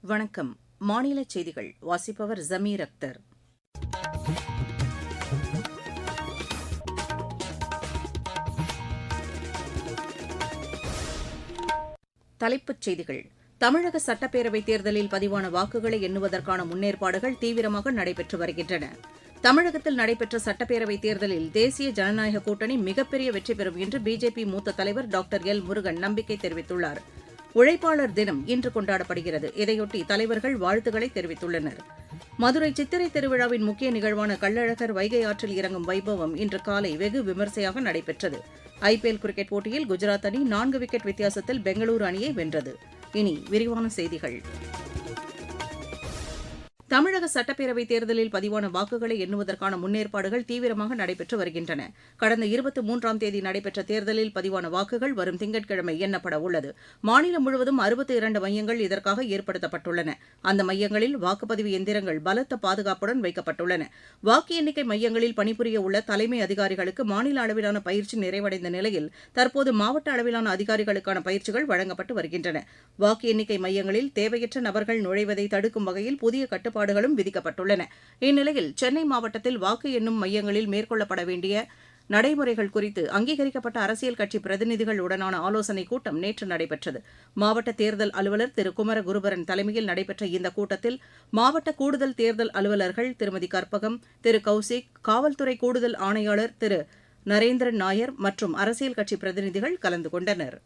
வணக்கம். மாநில செய்திகள் வாசிப்பவர் ஜமீர் அக்தர். தலைப்புச் செய்திகள். தமிழக சட்டப்பேரவைத் தேர்தலில் பதிவான வாக்குகளை எண்ணுவதற்கான முன்னேற்பாடுகள் தீவிரமாக நடைபெற்று வருகின்றன. தமிழகத்தில் நடைபெற்ற சட்டப்பேரவைத் தேர்தலில் தேசிய ஜனநாயக கூட்டணி மிகப்பெரிய வெற்றி பெறும் என்று பிஜேபி மூத்த தலைவர் டாக்டர் எல். முருகன் நம்பிக்கை தெரிவித்துள்ளார். உழைப்பாளர் தினம் இன்று கொண்டாடப்படுகிறது. இதையொட்டி தலைவர்கள் வாழ்த்துக்களை தெரிவித்துள்ளனர். மதுரை சித்திரை திருவிழாவின் முக்கிய நிகழ்வான கள்ளழகர் வைகை ஆற்றில் இறங்கும் வைபவம் இன்று காலை வெகு விமரிசையாக நடைபெற்றது. ஐபிஎல் கிரிக்கெட் போட்டியில் குஜராத் அணி 4 விக்கெட் வித்தியாசத்தில் பெங்களூரு அணியை வென்றது. இனி விரிவான செய்திகள். தமிழக சட்டப்பேரவைத் தேர்தலில் பதிவான வாக்குகளை எண்ணுவதற்கான முன்னேற்பாடுகள் தீவிரமாக நடைபெற்று வருகின்றன. கடந்த 23ஆம் தேதி நடைபெற்ற தேர்தலில் பதிவான வாக்குகள் வரும் திங்கட்கிழமை எண்ணப்பட உள்ளது. மாநிலம் முழுவதும் 62 மையங்கள் இதற்காக ஏற்படுத்தப்பட்டுள்ளன. அந்த மையங்களில் வாக்குப்பதிவு எந்திரங்கள் பலத்த பாதுகாப்புடன் வைக்கப்பட்டுள்ளன. வாக்கு எண்ணிக்கை மையங்களில் பணிபுரிய உள்ள தலைமை அதிகாரிகளுக்கு மாநில அளவிலான பயிற்சி நிறைவடைந்த நிலையில் தற்போது மாவட்ட அளவிலான அதிகாரிகளுக்கான பயிற்சிகள் வழங்கப்பட்டு வருகின்றன. வாக்கு எண்ணிக்கை மையங்களில் தேவையற்ற நபர்கள் நுழைவதை தடுக்கும் வகையில் புதிய கட்டுப்பாடுகளும் விதிக்கப்பட்டுள்ளன. இந்நிலையில் சென்னை மாவட்டத்தில் வாக்கு எண்ணும் மையங்களில் மேற்கொள்ளப்பட வேண்டிய நடைமுறைகள் குறித்து அங்கீகரிக்கப்பட்ட அரசியல் கட்சி பிரதிநிதிகளுடனான ஆலோசனைக் கூட்டம் நேற்று நடைபெற்றது. மாவட்ட தேர்தல் அலுவலர் திரு குமர குருபரன் தலைமையில் நடைபெற்ற இந்த கூட்டத்தில் மாவட்ட கூடுதல் தேர்தல் அலுவலர்கள் திருமதி கற்பகம், திரு கௌசிக், காவல்துறை கூடுதல் ஆணையாளர் திரு நரேந்திரன் நாயர் மற்றும் அரசியல் கட்சி பிரதிநிதிகள் கலந்து கொண்டனர்.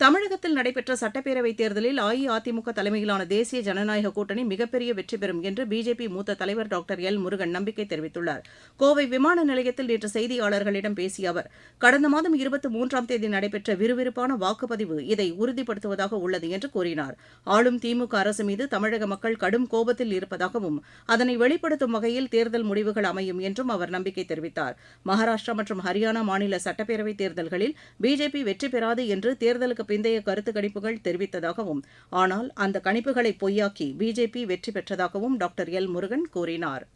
தமிழகத்தில் நடைபெற்ற சட்டப்பேரவைத் தேர்தலில் அஇஅதிமுக தலைமையிலான தேசிய ஜனநாயக கூட்டணி மிகப்பெரிய வெற்றி பெறும் என்று பிஜேபி மூத்த தலைவர் டாக்டர் எல். முருகன் நம்பிக்கை தெரிவித்துள்ளார். கோவை விமான நிலையத்தில் நேற்று செய்தியாளர்களிடம் பேசிய அவர், கடந்த மாதம் 23ஆம் தேதி நடைபெற்ற விறுவிறுப்பான வாக்குப்பதிவு இதை உறுதிப்படுத்துவதாக உள்ளது என்று கூறினார். ஆளும் திமுக அரசு மீது தமிழக மக்கள் கடும் கோபத்தில் இருப்பதாகவும் அதனை வெளிப்படுத்தும் வகையில் தேர்தல் முடிவுகள் அமையும் என்றும் அவர் நம்பிக்கை தெரிவித்தார். மகாராஷ்டிரா மற்றும் ஹரியானா மாநில சட்டப்பேரவைத் தேர்தல்களில் பிஜேபி வெற்றி பெறாது என்று தேர்தலுக்கு பிந்தைய கருத்து கணிப்புகள் தெரிவித்ததாகவும், ஆனால் அந்த கணிப்புகளை பொய்யாக்கி பிஜேபி வெற்றி பெற்றதாகவும் டாக்டர் எல். முருகன் கூறினார்.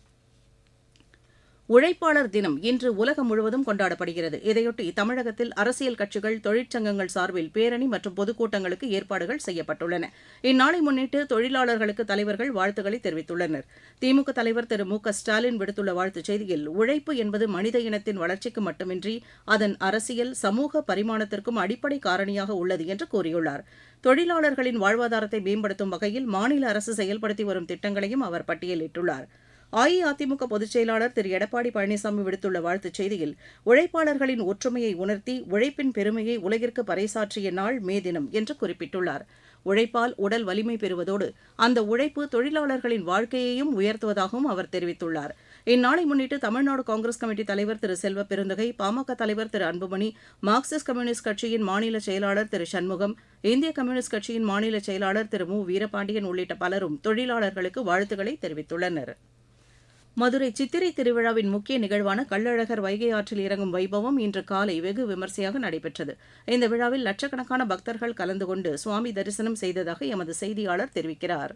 உழைப்பாளர் தினம் இன்று உலகம் முழுவதும் கொண்டாடப்படுகிறது. இதையொட்டி தமிழகத்தில் அரசியல் கட்சிகள், தொழிற்சங்கங்கள் சார்பில் பேரணி மற்றும் பொதுக்கூட்டங்களுக்கு ஏற்பாடுகள் செய்யப்பட்டுள்ளன. இந்நாளை முன்னிட்டு தொழிலாளர்களுக்கு தலைவர்கள் வாழ்த்துக்களை தெரிவித்துள்ளனர். திமுக தலைவர் திரு மு க ஸ்டாலின் விடுத்துள்ள வாழ்த்துச் செய்தியில், உழைப்பு என்பது மனித இனத்தின் வளர்ச்சிக்கு மட்டுமின்றி அதன் அரசியல், சமூக பரிமாணத்திற்கும் அடிப்படை காரணியாக உள்ளது என்று கூறியுள்ளார். தொழிலாளர்களின் வாழ்வாதாரத்தை மேம்படுத்தும் வகையில் மாநில அரசு செயல்படுத்தி வரும் திட்டங்களையும் அவர் பட்டியலிட்டுள்ளார். அஇஅதிமுக பொதுச் செயலாளர் திரு எடப்பாடி பழனிசாமி விடுத்துள்ள வாழ்த்துச் செய்தியில், உழைப்பாளர்களின் ஒற்றுமையை உணர்த்தி உழைப்பின் பெருமையை உலகிற்கு பறைசாற்றிய நாள் மே தினம் என்று குறிப்பிட்டுள்ளார். உழைப்பால் உடல் வலிமை பெறுவதோடு அந்த உழைப்பு தொழிலாளர்களின் வாழ்க்கையையும் உயர்த்துவதாகவும் அவர் தெரிவித்துள்ளார். இந்நாளை முன்னிட்டு தமிழ்நாடு காங்கிரஸ் கமிட்டி தலைவர் திரு செல்வ பெருந்தகை, பாமக தலைவர் திரு அன்புமணி, மார்க்சிஸ்ட் கம்யூனிஸ்ட் கட்சியின் மாநில செயலாளர் திரு சண்முகம், இந்திய கம்யூனிஸ்ட் கட்சியின் மாநில செயலாளர் திரு மு வீரபாண்டியன் உள்ளிட்ட பலரும் தொழிலாளர்களுக்கு வாழ்த்துக்களை தெரிவித்துள்ளனர். மதுரை சித்திரை திருவிழாவின் முக்கிய நிகழ்வான கள்ளழகர் வைகை ஆற்றில் இறங்கும் வைபவம் இன்று காலை வெகு விமரிசையாக நடைபெற்றது. இந்த விழாவில் லட்சக்கணக்கான பக்தர்கள் கலந்து கொண்டு சுவாமி தரிசனம் செய்ததாக எமது செய்தியாளர் தெரிவிக்கிறார்.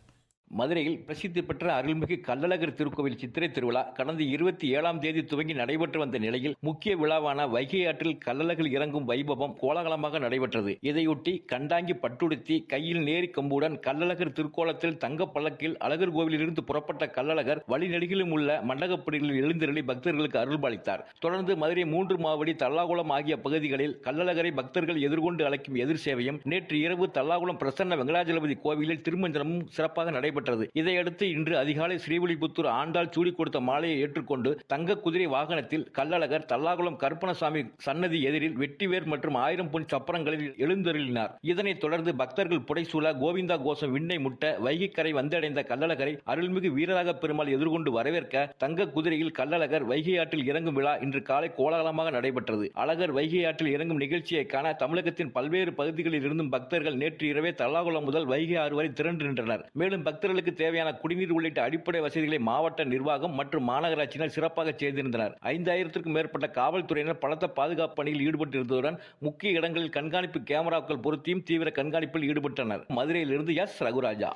மதுரையில் பிரசித்தி பெற்ற அருள்மிகு கள்ளழகர் திருக்கோவில் சித்திரை திருவிழா கடந்த 27ஆம் தேதி துவங்கி நடைபெற்று வந்த நிலையில் முக்கிய விழாவான வைகை ஆற்றில் கள்ளழகர் இறங்கும் வைபவம் கோலாகலமாக நடைபெற்றது. இதையொட்டி கண்டாங்கி பட்டுடுத்தி கையில் நேரி கம்புடன் கள்ளழகர் திருக்கோலத்தில் தங்க பல்லக்கில் அழகர் கோவிலிலிருந்து புறப்பட்ட கள்ளழகர் வழிநெடுகிலும் உள்ள மண்டகப்படிகளில் எழுந்தருளி பக்தர்களுக்கு அருள்பாலித்தார். தொடர்ந்து மதுரை 3 மாவடி, தல்லாகுளம் ஆகிய பகுதிகளில் கள்ளழகரை பக்தர்கள் எதிர்கொண்டு அழைக்கும் எதிர் சேவையும், நேற்று இரவு தல்லாகுளம் பிரசன்ன வெங்கடாஜலபதி கோவிலில் திருமஞ்சனமும் சிறப்பாக நடைபெற்றது. இதையடுத்து இன்று அதிகாலை ஸ்ரீவில்லிபுத்தூர் ஆண்டாள் சூடி கொடுத்த மாலையை ஏற்றுக்கொண்டு தங்க குதிரை வாகனத்தில் கள்ளழகர் தல்லாகுளம் கருப்பணசாமி சன்னதி எதிரில் வெட்டிவேர் மற்றும் 1000 பொன் சப்பரங்களில் எழுந்தருளினார். இதனைத் தொடர்ந்து பக்தர்கள் புடைசூழ கோவிந்தா கோஷம் விண்ணை முட்ட வைகைக்கரை வந்தடைந்த கள்ளழகரை அருள்மிகு வீரராக பெருமாள் எதிர்கொண்டு வரவேற்க தங்க குதிரையில் கள்ளழகர் வைகை ஆற்றில் இறங்கும் விழா இன்று காலை கோலாகலமாக நடைபெற்றது. அழகர் வைகை ஆற்றில் இறங்கும் நிகழ்ச்சியை காண தமிழகத்தின் பல்வேறு பகுதிகளில் இருந்தும் பக்தர்கள் நேற்று இரவே தல்லாகுளம் முதல் வைகை ஆறு வரை திரண்டு நின்றனர். மேலும் பக்தர்களுக்கு தேவையான குடிநீர் உள்ளிட்ட அடிப்படை வசதிகளை மாவட்ட நிர்வாகம் மற்றும் மாநகராட்சியினர் சிறப்பாக செய்திருந்தனர். 5000க்கும் மேற்பட்ட காவல்துறையினர் பலத்த பாதுகாப்பு பணியில் ஈடுபட்டிருந்ததுடன் முக்கிய இடங்களில் கண்காணிப்பு கேமராக்கள் பொருத்தியும் தீவிர கண்காணிப்பில் ஈடுபட்டனர். மதுரையிலிருந்து எஸ். ரகுராஜா.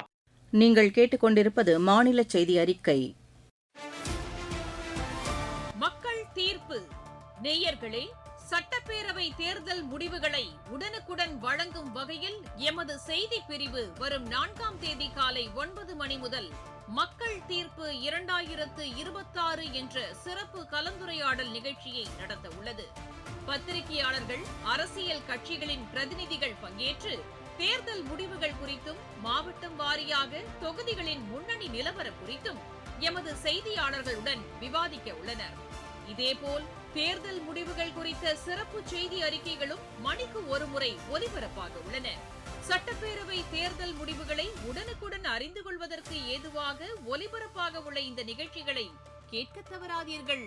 நீங்கள் கேட்டுக்கொண்டிருப்பது மாநில செய்தி அறிக்கை. மக்கள் தீர்ப்பு. நேயர்களே, சட்டப்பேரவை தேர்தல் முடிவுகளை உடனுக்குடன் வழங்கும் வகையில் எமது செய்திப் பிரிவு வரும் 4ஆம் தேதி காலை 9 மணி முதல் மக்கள் தீர்ப்பு 2026 என்ற சிறப்பு கலந்துரையாடல் நிகழ்ச்சியை நடத்த உள்ளது. பத்திரிகையாளர்கள், அரசியல் கட்சிகளின் பிரதிநிதிகள் பங்கேற்று தேர்தல் முடிவுகள் குறித்தும், மாவட்டம் வாரியாக தொகுதிகளின் முன்னணி நிலவரம் குறித்தும் எமது செய்தியாளர்களுடன் விவாதிக்க உள்ளனர். இதேபோல் தேர்தல் முடிவுகள் குறித்த சிறப்பு செய்தி அறிக்கைகளும் மணிக்கு ஒருமுறை ஒலிபரப்பாக உள்ளன. சட்டப்பேரவை தேர்தல் முடிவுகளை உடனுக்குடன் அறிந்து கொள்வதற்கு ஏதுவாக ஒலிபரப்பாக உள்ள இந்த நிகழ்ச்சிகளை கேட்க தவறாதீர்கள்.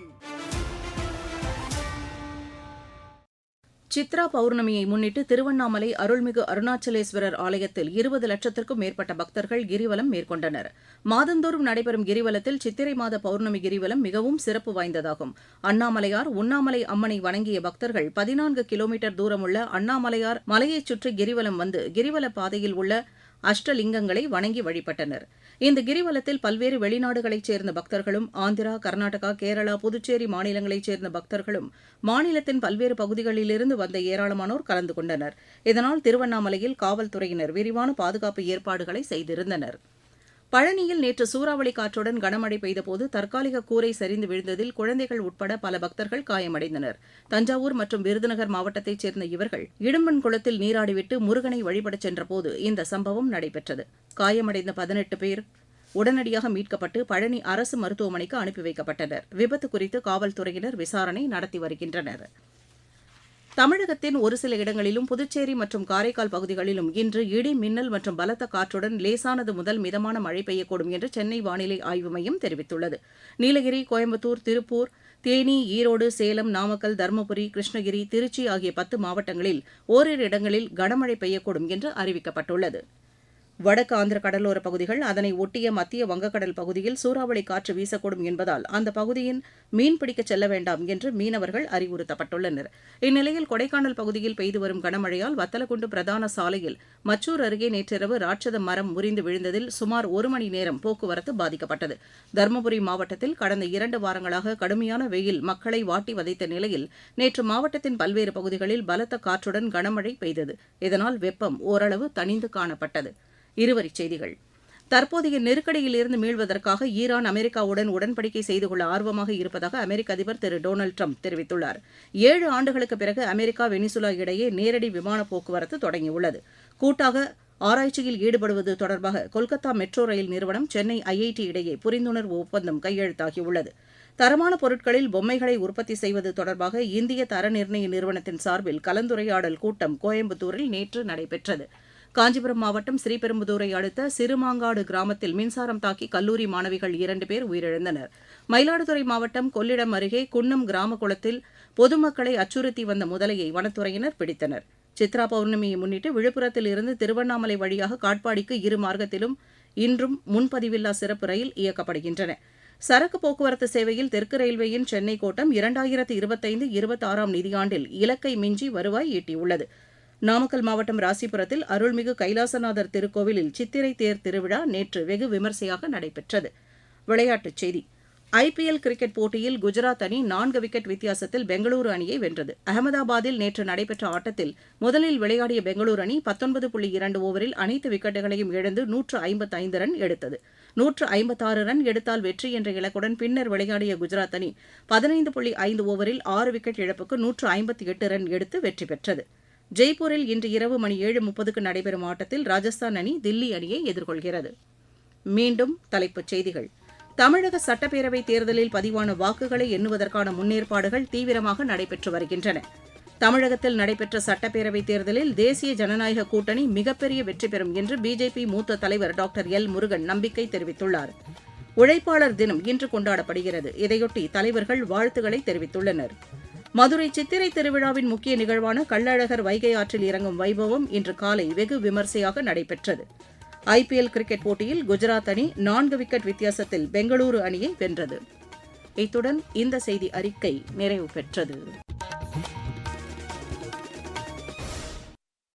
சித்ரா பௌர்ணமியை முன்னிட்டு திருவண்ணாமலை அருள்மிகு அருணாச்சலேஸ்வரர் ஆலயத்தில் 20 லட்சத்திற்கும் மேற்பட்ட பக்தர்கள் கிரிவலம் மேற்கொண்டனர். மாதந்தோறும் நடைபெறும் கிரிவலத்தில் சித்திரை மாத பௌர்ணமி கிரிவலம் மிகவும் சிறப்பு வாய்ந்ததாகும். அண்ணாமலையார், உண்ணாமலை அம்மனை வணங்கிய பக்தர்கள் 14 கிலோமீட்டர் தூரமுள்ள அண்ணாமலையார் மலையைச் சுற்றி கிரிவலம் வந்து கிரிவல பாதையில் உள்ள அஷ்டலிங்கங்களை வணங்கி வழிபட்டனர். இந்த கிரிவலத்தில் பல்வேறு வெளிநாடுகளைச் சேர்ந்த பக்தர்களும், ஆந்திரா, கர்நாடகா, கேரளா, புதுச்சேரி மாநிலங்களைச் சேர்ந்த பக்தர்களும், மாநிலத்தின் பல்வேறு பகுதிகளிலிருந்து வந்த ஏராளமானோர் கலந்து கொண்டனர். இதனால் திருவண்ணாமலையில் காவல்துறையினர் விரிவான பாதுகாப்பு ஏற்பாடுகளை செய்திருந்தனர். பழனியில் நேற்று சூறாவளி காற்றுடன் கனமழை பெய்தபோது தற்காலிக கூரை சரிந்து விழுந்ததில் குழந்தைகள் உட்பட பல பக்தர்கள் காயமடைந்தனர். தஞ்சாவூர் மற்றும் விருதுநகர் மாவட்டத்தைச் சேர்ந்த இவர்கள் இடும்பன் குளத்தில் நீராடிவிட்டு முருகனை வழிபடச் சென்றபோது இந்த சம்பவம் நடைபெற்றது. காயமடைந்த 18 பேர் உடனடியாக மீட்கப்பட்டு பழனி அரசு மருத்துவமனைக்கு அனுப்பி வைக்கப்பட்டனர். விபத்து குறித்து காவல்துறையினர் விசாரணை நடத்தி வருகின்றனர். தமிழகத்தின் ஒரு சில இடங்களிலும் புதுச்சேரி மற்றும் காரைக்கால் பகுதிகளிலும் இன்று இடி, மின்னல் மற்றும் பலத்த காற்றுடன் லேசானது முதல் மிதமான மழை பெய்யக்கூடும் என்று சென்னை வானிலை ஆய்வு மையம் தெரிவித்துள்ளது. நீலகிரி, கோயம்புத்தூர், திருப்பூர், தேனி, ஈரோடு, சேலம், நாமக்கல், தருமபுரி, கிருஷ்ணகிரி, திருச்சி ஆகிய 10 மாவட்டங்களில் ஓரிரு இடங்களில் கனமழை பெய்யக்கூடும் என்று அறிவிக்கப்பட்டுள்ளது. வடக்கு ஆந்திர கடலோர பகுதிகள், அதனை ஒட்டிய மத்திய வங்கக்கடல் பகுதியில் சூறாவளி காற்று வீசக்கூடும் என்பதால் அந்த பகுதியின் மீன்பிடிக்கச் செல்ல வேண்டாம் என்று மீனவர்கள் அறிவுறுத்தப்பட்டுள்ளனர். இந்நிலையில் கொடைக்கானல் பகுதியில் பெய்து வரும் கனமழையால் வத்தலக்குண்டு பிரதான சாலையில் மச்சூர் அருகே நேற்றிரவு ராட்சத மரம் முறிந்து விழுந்ததில் சுமார் 1 மணி நேரம் போக்குவரத்து பாதிக்கப்பட்டது. தருமபுரி மாவட்டத்தில் கடந்த 2 வாரங்களாக கடுமையான வெயில் மக்களை வாட்டி வதைத்த நிலையில் நேற்று மாவட்டத்தின் பல்வேறு பகுதிகளில் பலத்த காற்றுடன் கனமழை பெய்தது. இதனால் வெப்பம் ஓரளவு தணிந்து காணப்பட்டது. இருவரிச் செய்திகள். தற்போதைய நெருக்கடியிலிருந்து மீள்வதற்காக ஈரான் அமெரிக்காவுடன் உடன்படிக்கை செய்து கொள்ள ஆர்வமாக இருப்பதாக அமெரிக்க அதிபர் திரு டொனால்டு ட்ரம்ப் தெரிவித்துள்ளார். 7 ஆண்டுகளுக்குப் பிறகு அமெரிக்கா, வெனிசுலா இடையே நேரடி விமான போக்குவரத்து தொடங்கியுள்ளது. கூட்டாக ஆராய்ச்சியில் ஈடுபடுவது தொடர்பாக கொல்கத்தா மெட்ரோ ரயில் நிறுவனம், சென்னை ஐஐடி இடையே புரிந்துணர்வு ஒப்பந்தம் கையெழுத்தாகியுள்ளது. தரமான பொருட்களில் பொம்மைகளை உற்பத்தி செய்வது தொடர்பாக இந்திய தர நிர்ணய நிறுவனத்தின் சார்பில் கலந்துரையாடல் கூட்டம் கோயம்புத்தூரில் நேற்று நடைபெற்றது. காஞ்சிபுரம் மாவட்டம் ஸ்ரீபெரும்புதூரை அடுத்த சிறுமாங்காடு கிராமத்தில் மின்சாரம் தாக்கி கல்லூரி மாணவிகள் 2 பேர் உயிரிழந்தனர். மயிலாடுதுறை மாவட்டம் கொள்ளிடம் அருகே குன்னம் கிராம குளத்தில் பொதுமக்களை அச்சுறுத்தி வந்த முதலையை வனத்துறையினர் பிடித்தனர். சித்ரா பௌர்ணமியை முன்னிட்டு விழுப்புரத்தில் இருந்து திருவண்ணாமலை வழியாக காட்பாடிக்கு 2 மார்க்கத்திலும் இன்றும் முன்பதிவில்லா சிறப்பு ரயில் இயக்கப்படுகின்றன. சரக்கு போக்குவரத்து சேவையில் தெற்கு ரயில்வேயின் சென்னை கோட்டம் 2025-26 நிதியாண்டில் இலக்கை மிஞ்சி வருவாய் ஈட்டியுள்ளது. நாமக்கல் மாவட்டம் ராசிபுரத்தில் அருள்மிகு கைலாசநாதர் திருக்கோவிலில் சித்திரை தேர் திருவிழா நேற்று வெகு விமரிசையாக நடைபெற்றது. விளையாட்டுச் செய்தி. IPL கிரிக்கெட் போட்டியில் குஜராத் அணி 4 விக்கெட் வித்தியாசத்தில் பெங்களூரு அணியை வென்றது. அகமதாபாத்தில் நேற்று நடைபெற்ற ஆட்டத்தில் முதலில் விளையாடிய பெங்களூரு அணி 19.2 ஓவரில் அனைத்து விக்கெட்டுகளையும் இழந்து 155 ரன் எடுத்தது. 156 ரன் எடுத்தால் வெற்றி என்ற இலக்குடன் பின்னர் விளையாடிய குஜராத் அணி 15.5 ஓவரில் 6 விக்கெட் இழப்புக்கு 158 ரன் எடுத்து வெற்றி பெற்றது. ஜெய்ப்பூரில் இன்று இரவு மணி 7:30க்கு நடைபெறும் ஆட்டத்தில் ராஜஸ்தான் அணி தில்லி அணியை எதிர்கொள்கிறது. மீண்டும் தலைப்புச் செய்திகள். தமிழக சட்டப்பேரவைத் தேர்தலில் பதிவான வாக்குகளை எண்ணுவதற்கான முன்னேற்பாடுகள் தீவிரமாக நடைபெற்று வருகின்றன. தமிழகத்தில் நடைபெற்ற சட்டப்பேரவைத் தேர்தலில் தேசிய ஜனநாயக கூட்டணி மிகப்பெரிய வெற்றி பெறும் என்று பிஜேபி மூத்த தலைவர் டாக்டர் எல். முருகன் நம்பிக்கை தெரிவித்துள்ளார். உழைப்பாளர் தினம் இன்று கொண்டாடப்படுகிறது. இதையொட்டி தலைவர்கள் வாழ்த்துக்களை தெரிவித்துள்ளனர். மதுரை சித்திரை திருவிழாவின் முக்கிய நிகழ்வான கள்ளழகர் வைகை ஆற்றில் இறங்கும் வைபவம் இன்று காலை வெகு விமரிசையாக நடைபெற்றது. IPL கிரிக்கெட் போட்டியில் குஜராத் அணி 4 விக்கெட் வித்தியாசத்தில் பெங்களூரு அணியை வென்றது. இத்துடன் இந்த செய்தி அறிக்கை நிறைவு பெற்றது.